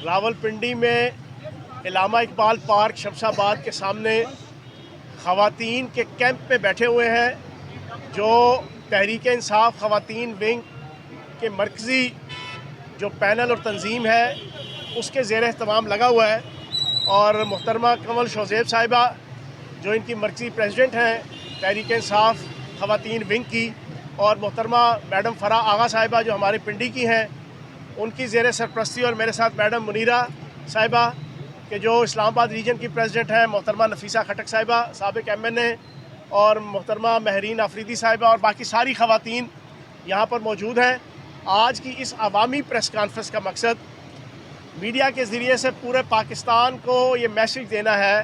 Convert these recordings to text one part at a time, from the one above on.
راولپنڈی میں علامہ اقبال پارک شمشاباد کے سامنے خواتین کے کیمپ میں بیٹھے ہوئے ہیں جو تحریک انصاف خواتین ونگ کے مرکزی جو پینل اور تنظیم ہے اس کے زیر اہتمام لگا ہوا ہے، اور محترمہ کنول شوزیب صاحبہ جو ان کی مرکزی پریزیڈنٹ ہیں تحریک انصاف خواتین ونگ کی، اور محترمہ میڈم فرح آغا صاحبہ جو ہمارے پنڈی کی ہیں، ان کی زیر سرپرستی، اور میرے ساتھ میڈم منیرہ صاحبہ کہ جو اسلام آباد ریجن کی پریزیڈنٹ ہیں، محترمہ نفیسہ خٹک صاحبہ سابق MNA، اور محترمہ مہرین آفریدی صاحبہ، اور باقی ساری خواتین یہاں پر موجود ہیں۔ آج کی اس عوامی پریس کانفرنس کا مقصد میڈیا کے ذریعے سے پورے پاکستان کو یہ میسیج دینا ہے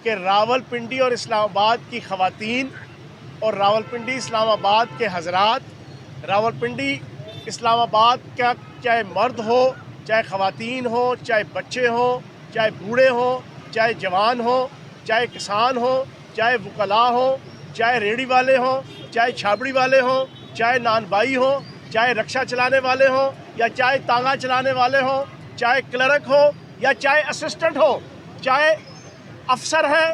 کہ راولپنڈی اور اسلام آباد کی خواتین اور راولپنڈی اسلام آباد کے حضرات، راولپنڈی اسلام آباد کا چاہے مرد ہو، چاہے خواتین ہوں، چاہے بچے ہوں، چاہے بوڑھے ہوں، چاہے جوان ہوں، چاہے کسان ہوں، چاہے وکلاء ہوں، چاہے ریڑھی والے ہوں، چاہے چھابڑی والے ہوں، چاہے نان بائی ہوں، چاہے رکشہ چلانے والے ہوں یا چاہے تانگا چلانے والے ہوں، چاہے کلرک ہو یا چاہے اسسٹنٹ ہو، چاہے افسر ہے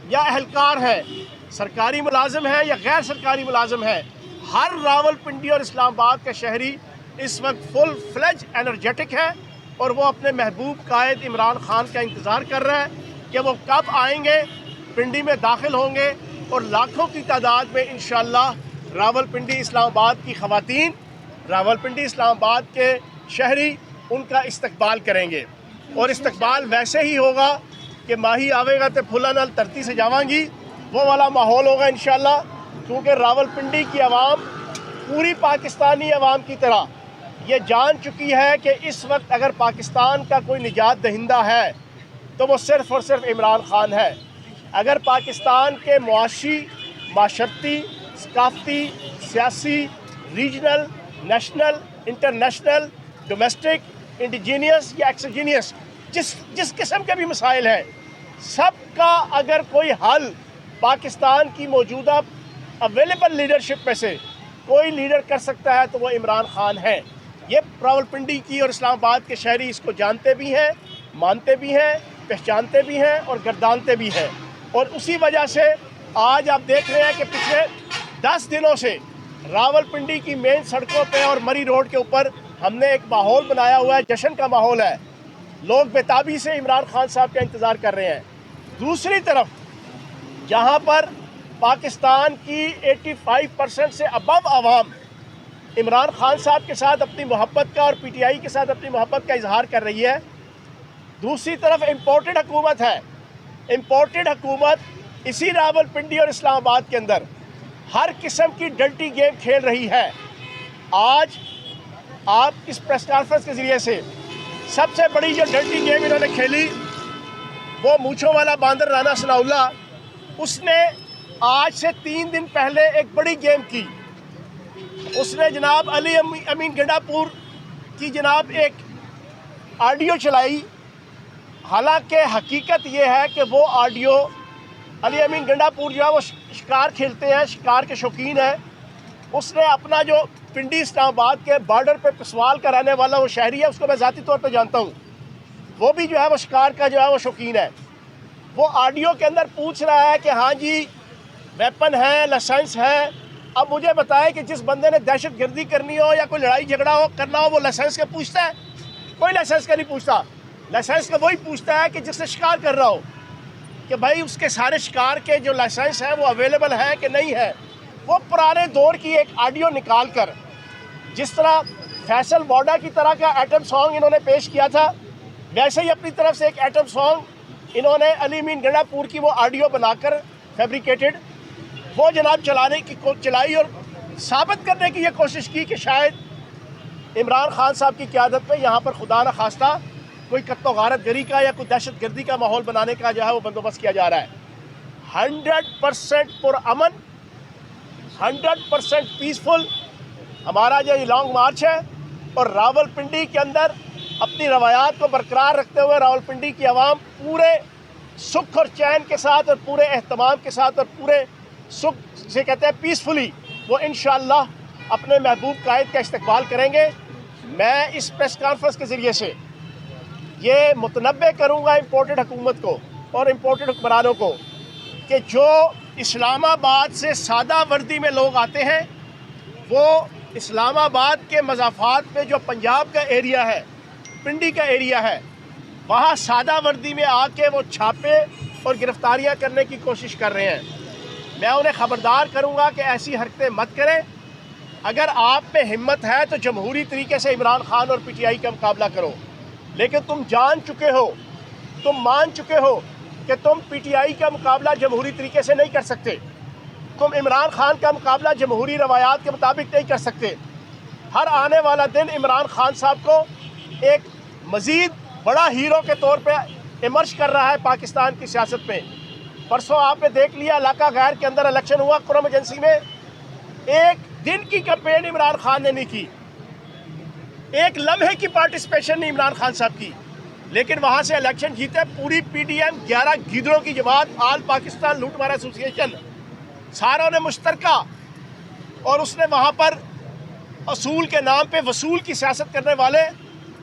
یا اہلکار ہے، سرکاری ملازم ہے یا غیر سرکاری ملازم ہے، ہر راولپنڈی اور اسلام آباد کا شہری اس وقت فل فلیج انرجیٹک ہے، اور وہ اپنے محبوب قائد عمران خان کا انتظار کر رہا ہے کہ وہ کب آئیں گے، پنڈی میں داخل ہوں گے، اور لاکھوں کی تعداد میں انشاءاللہ راولپنڈی اسلام آباد کی خواتین، راولپنڈی اسلام آباد کے شہری ان کا استقبال کریں گے، اور استقبال ویسے ہی ہوگا کہ ماہی آوے گا تے پھلا نال ترتی سے جاواں گی، وہ والا ماحول ہوگا انشاءاللہ، کیونکہ راولپنڈی کی عوام پوری پاکستانی عوام کی طرح یہ جان چکی ہے کہ اس وقت اگر پاکستان کا کوئی نجات دہندہ ہے تو وہ صرف اور صرف عمران خان ہے۔ اگر پاکستان کے معاشی، معاشرتی، ثقافتی، سیاسی، ریجنل، نیشنل، انٹرنیشنل، ڈومیسٹک، انڈیجینئس یا ایکسوجینئس جس قسم کے بھی مسائل ہیں، سب کا اگر کوئی حل پاکستان کی موجودہ اویلیبل لیڈرشپ میں سے کوئی لیڈر کر سکتا ہے تو وہ عمران خان ہے۔ یہ راولپنڈی کی اور اسلام آباد کے شہری اس کو جانتے بھی ہیں، مانتے بھی ہیں، پہچانتے بھی ہیں اور گردانتے بھی ہیں، اور اسی وجہ سے آج آپ دیکھ رہے ہیں کہ پچھلے 10 دنوں سے راولپنڈی کی مین سڑکوں پہ اور مری روڈ کے اوپر ہم نے ایک ماحول بنایا ہوا ہے، جشن کا ماحول ہے، لوگ بےتابی سے عمران خان صاحب کا انتظار کر رہے ہیں۔ دوسری طرف جہاں پر پاکستان کی 85% سے ابو عوام عمران خان صاحب کے ساتھ اپنی محبت کا اور PTI کے ساتھ اپنی محبت کا اظہار کر رہی ہے، دوسری طرف امپورٹڈ حکومت ہے۔ امپورٹڈ حکومت اسی راولپنڈی اور اسلام آباد کے اندر ہر قسم کی ڈرٹی گیم کھیل رہی ہے۔ آج آپ اس پریس کانفرنس کے ذریعے سے سب سے بڑی جو ڈرٹی گیم انہوں نے کھیلی وہ مونچھوں والا باندر رانا ثناء اللہ، اس نے آج سے 3 دن پہلے ایک بڑی گیم کی، اس نے جناب علی امین گنڈا پور کی جناب ایک آڈیو چلائی، حالانکہ حقیقت یہ ہے کہ وہ آڈیو علی امین گنڈا پور جو ہے وہ شکار کھیلتے ہیں، شکار کے شوقین ہیں، اس نے اپنا جو پنڈی اسلام آباد کے بارڈر پہ پسوال کا رہنے والا وہ شہری ہے، اس کو میں ذاتی طور پہ جانتا ہوں، وہ بھی جو ہے وہ شکار کا جو ہے وہ شوقین ہے، وہ آڈیو کے اندر پوچھ رہا ہے کہ ہاں جی ویپن ہے، لائسنس ہے، اب مجھے بتائیں کہ جس بندے نے دہشت گردی کرنی ہو یا کوئی لڑائی جھگڑا ہو کرنا ہو وہ لائسنس کا پوچھتا ہے؟ کوئی لائسنس کا نہیں پوچھتا۔ لائسنس کا وہی پوچھتا ہے کہ جس سے شکار کر رہا ہو کہ بھائی اس کے سارے شکار کے جو لائسنس ہیں وہ اویلیبل ہیں کہ نہیں ہے۔ وہ پرانے دور کی ایک آڈیو نکال کر جس طرح فیصل واڈا کی طرح کا ایٹم سانگ انہوں نے پیش کیا تھا، ویسے ہی اپنی طرف سے ایک ایٹم سانگ انہوں نے علی امین گنڈا پور کی وہ آڈیو بنا کر فیبریکیٹڈ وہ جناب چلائی اور ثابت کرنے کی یہ کوشش کی کہ شاید عمران خان صاحب کی قیادت میں یہاں پر خدا نہ خواستہ کوئی قتل و غارت گری کا یا کوئی دہشت گردی کا ماحول بنانے کا جو ہے وہ بندوبست کیا جا رہا ہے۔ 100% پرامن، 100% پیسفل ہمارا جو یہ لانگ مارچ ہے، اور راولپنڈی کے اندر اپنی روایات کو برقرار رکھتے ہوئے راولپنڈی کی عوام پورے سکھ اور چین کے ساتھ اور پورے اہتمام کے ساتھ اور پورے سکھ سے کہتے ہیں پیسفلی وہ انشاءاللہ اپنے محبوب قائد کا استقبال کریں گے۔ میں اس پریس کانفرنس کے ذریعے سے یہ متنبع کروں گا امپورٹڈ حکومت کو اور امپورٹڈ حکمرانوں کو کہ جو اسلام آباد سے سادہ وردی میں لوگ آتے ہیں، وہ اسلام آباد کے مضافات میں جو پنجاب کا ایریا ہے، پنڈی کا ایریا ہے، وہاں سادہ وردی میں آ کے وہ چھاپے اور گرفتاریاں کرنے کی کوشش کر رہے ہیں۔ میں انہیں خبردار کروں گا کہ ایسی حرکتیں مت کریں۔ اگر آپ میں ہمت ہے تو جمہوری طریقے سے عمران خان اور پی ٹی آئی کا مقابلہ کرو، لیکن تم جان چکے ہو، تم مان چکے ہو کہ تم پی ٹی آئی کا مقابلہ جمہوری طریقے سے نہیں کر سکتے، تم عمران خان کا مقابلہ جمہوری روایات کے مطابق نہیں کر سکتے۔ ہر آنے والا دن عمران خان صاحب کو ایک مزید بڑا ہیرو کے طور پہ ایمرج کر رہا ہے پاکستان کی سیاست میں۔ پرسوں آپ نے دیکھ لیا علاقہ غیر کے اندر الیکشن ہوا کرم ایجنسی میں، ایک دن کی کیمپین عمران خان نے نہیں کی، ایک لمحے کی پارٹیسپیشن نہیں عمران خان صاحب کی، لیکن وہاں سے الیکشن جیتے۔ پوری پی ڈی ایم 11 گیدڑوں کی جماعت، آل پاکستان لوٹ مار ایسوسی ایشن، ساروں نے مشترکہ، اور اس نے وہاں پر اصول کے نام پہ وصول کی سیاست کرنے والے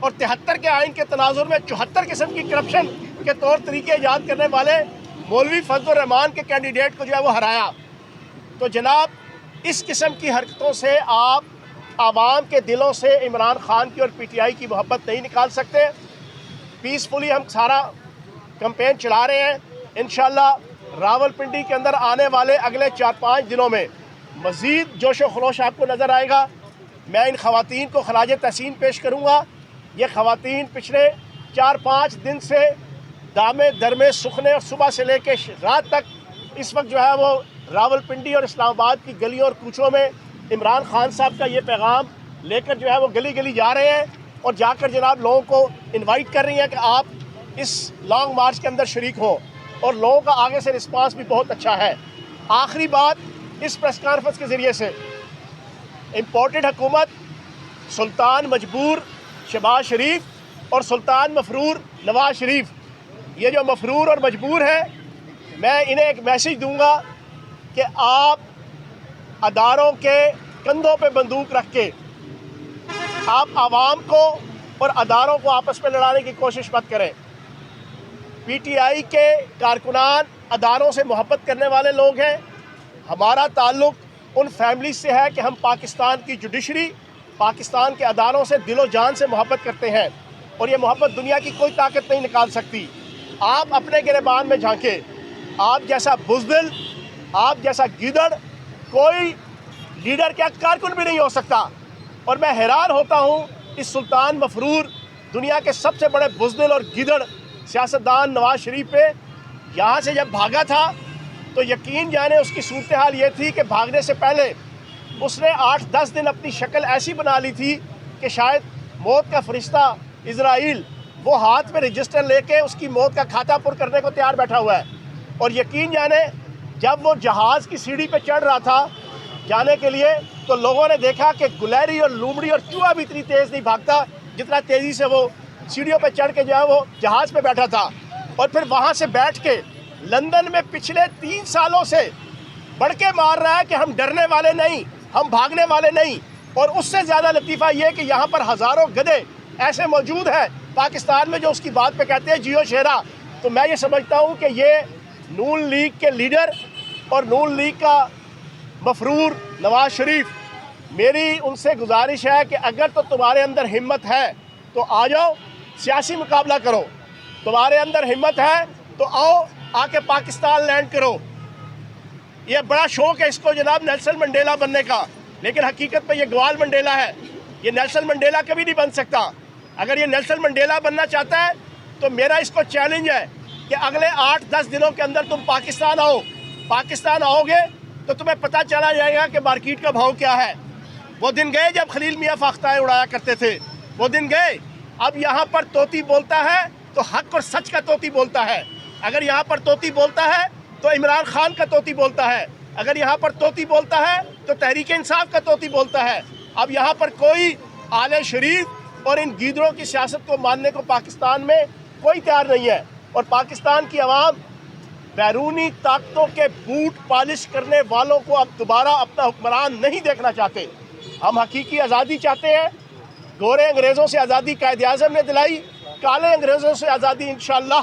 اور 73 کے آئین کے تناظر میں 74 قسم کی کرپشن کے طور طریقے ایجاد کرنے والے مولوی فضل الرحمان کے کینڈیڈیٹ کو جو ہے وہ ہرایا۔ تو جناب اس قسم کی حرکتوں سے آپ عوام کے دلوں سے عمران خان کی اور پی ٹی آئی کی محبت نہیں نکال سکتے۔ پیسفلی ہم سارا کمپین چلا رہے ہیں، انشاءاللہ راولپنڈی کے اندر آنے والے اگلے 4-5 دنوں میں مزید جوش و خروش آپ کو نظر آئے گا۔ میں ان خواتین کو خراج تحسین پیش کروں گا۔ یہ خواتین پچھلے 4-5 دن سے دامے درمے سکھنے اور صبح سے لے کے رات تک اس وقت جو ہے وہ راولپنڈی اور اسلام آباد کی گلیوں اور کوچوں میں عمران خان صاحب کا یہ پیغام لے کر جو ہے وہ گلی گلی جا رہے ہیں، اور جا کر جناب لوگوں کو انوائٹ کر رہی ہیں کہ آپ اس لانگ مارچ کے اندر شریک ہوں، اور لوگوں کا آگے سے رسپانس بھی بہت اچھا ہے۔ آخری بات اس پریس کانفرنس کے ذریعے سے، امپورٹڈ حکومت سلطان مجبور شہباز شریف اور سلطان مفرور نواز شریف، یہ جو مفرور اور مجبور ہے، میں انہیں ایک میسیج دوں گا کہ آپ اداروں کے کندھوں پہ بندوق رکھ کے آپ عوام کو اور اداروں کو آپس میں لڑانے کی کوشش مت کریں۔ پی ٹی آئی کے کارکنان اداروں سے محبت کرنے والے لوگ ہیں۔ ہمارا تعلق ان فیملیز سے ہے کہ ہم پاکستان کی جوڈیشری، پاکستان کے اداروں سے دل و جان سے محبت کرتے ہیں، اور یہ محبت دنیا کی کوئی طاقت نہیں نکال سکتی۔ آپ اپنے گریبان میں جھانکیں، آپ جیسا بزدل، آپ جیسا گیدڑ کوئی لیڈر کیا کارکن بھی نہیں ہو سکتا۔ اور میں حیران ہوتا ہوں اس سلطان مفرور، دنیا کے سب سے بڑے بزدل اور گیدڑ سیاستدان نواز شریف پہ، یہاں سے جب بھاگا تھا تو یقین جانے اس کی صورتحال یہ تھی کہ بھاگنے سے پہلے اس نے 8-10 دن اپنی شکل ایسی بنا لی تھی کہ شاید موت کا فرشتہ اسرائیل وہ ہاتھ میں رجسٹر لے کے اس کی موت کا کھاتہ پر کرنے کو تیار بیٹھا ہوا ہے۔ اور یقین جانے جب وہ جہاز کی سیڑھی پہ چڑھ رہا تھا جانے کے لیے، تو لوگوں نے دیکھا کہ گلیری اور لومڑی اور چوہا بھی اتنی تیز نہیں بھاگتا جتنا تیزی سے وہ سیڑھیوں پہ چڑھ کے جو ہے وہ جہاز پہ بیٹھا تھا۔ اور پھر وہاں سے بیٹھ کے لندن میں پچھلے 3 سالوں سے بڑھ کے مار رہا ہے کہ ہم ڈرنے والے نہیں، ہم بھاگنے والے نہیں۔ اور اس سے زیادہ لطیفہ یہ کہ یہاں پر ہزاروں گدھے ایسے موجود ہیں پاکستان میں جو اس کی بات پہ کہتے ہیں جیو شیرا۔ تو میں یہ سمجھتا ہوں کہ یہ نون لیگ کے لیڈر اور نون لیگ کا مفرور نواز شریف، میری ان سے گزارش ہے کہ اگر تو تمہارے اندر ہمت ہے تو آ جاؤ، سیاسی مقابلہ کرو۔ تمہارے اندر ہمت ہے تو آؤ، آ کے پاکستان لینڈ کرو۔ یہ بڑا شوق ہے اس کو جناب نیلسن منڈیلا بننے کا، لیکن حقیقت میں یہ گوال منڈیلا ہے۔ یہ نیلسن منڈیلا کبھی نہیں بن سکتا۔ اگر یہ نیلسن منڈیلا بننا چاہتا ہے تو میرا اس کو چیلنج ہے کہ اگلے 8-10 دنوں کے اندر تم پاکستان آؤ۔ پاکستان آؤ گے تو تمہیں پتہ چلا جائے گا کہ مارکیٹ کا بھاؤ کیا ہے۔ وہ دن گئے جب خلیل میاں فاختائیں اڑایا کرتے تھے، وہ دن گئے۔ اب یہاں پر طوطی بولتا ہے تو حق اور سچ کا طوطی بولتا ہے۔ اگر یہاں پر طوطی بولتا ہے تو عمران خان کا طوطی بولتا ہے، اگر یہاں پر طوطی بولتا ہے تو تحریک انصاف کا طوطی بولتا ہے۔ اب یہاں پر کوئی آل شریف اور ان گیدڑوں کی سیاست کو ماننے کو پاکستان میں کوئی تیار نہیں ہے، اور پاکستان کی عوام بیرونی طاقتوں کے بوٹ پالش کرنے والوں کو اب دوبارہ اپنا حکمران نہیں دیکھنا چاہتے۔ ہم حقیقی آزادی چاہتے ہیں۔ گورے انگریزوں سے آزادی قائد اعظم نے دلائی، کالے انگریزوں سے آزادی انشاءاللہ